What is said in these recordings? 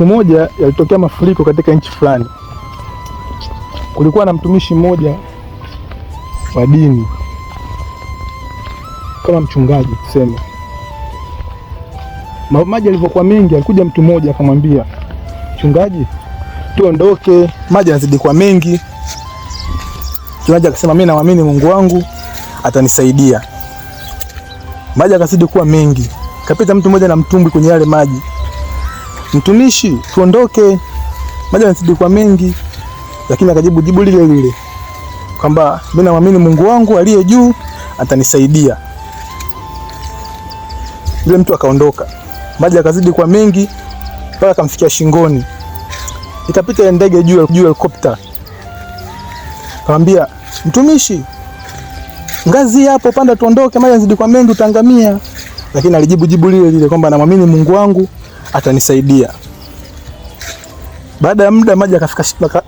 Siku moja yalitokea mafuriko katika nchi fulani. Kulikuwa na mtumishi mmoja wa dini, kama mchungaji tuseme. Maji yalivyokuwa mengi, alikuja mtu mmoja akamwambia, mchungaji, tuondoke, maji yanazidi kuwa mengi. Mchungaji akasema, mimi naamini Mungu wangu atanisaidia. Maji yakazidi kuwa mengi. Kapita mtu mmoja na mtumbwi kwenye yale maji. Mtumishi, tuondoke, maji yanazidi kuwa mengi. Lakini akajibu jibu lile lile kwamba mimi naamini Mungu wangu aliye juu atanisaidia. Yule mtu akaondoka. Maji yakazidi kuwa mengi mpaka akamfikia shingoni. Ikapita ile ndege juu helikopta. Akamwambia, mtumishi, ngazi hapo, panda tuondoke, maji yanazidi kuwa mengi, utaangamia. Lakini alijibu jibu lile lile kwamba naamini Mungu wangu atanisaidia. Baada ya muda maji yakafika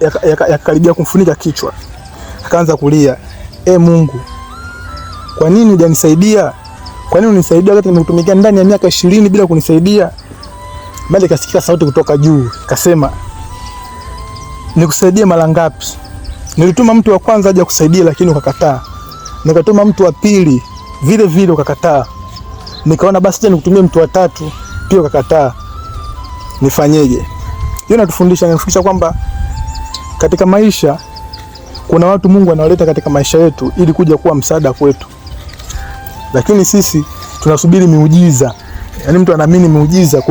yakaribia kumfunika kichwa. Akaanza kulia, Mungu, kwa nini hujanisaidia? Kwa nini unisaidia wakati nimekutumikia ndani ya miaka 20 bila kunisaidia? Baada ikasikia sauti kutoka juu, ikasema, nikusaidie mara ngapi? Nilituma mtu wa kwanza aje kusaidia lakini ukakataa. Nikatuma mtu wa pili vile vile ukakataa. Nikaona basi tena nikutumie mtu wa tatu pia ukakataa. Nifanyeje? Hiyo inatufundisha kwamba katika maisha kuna watu Mungu anawaleta katika maisha yetu ili kuja kuwa msaada kwetu. Lakini sisi tunasubiri miujiza. Yaani mtu anaamini miujiza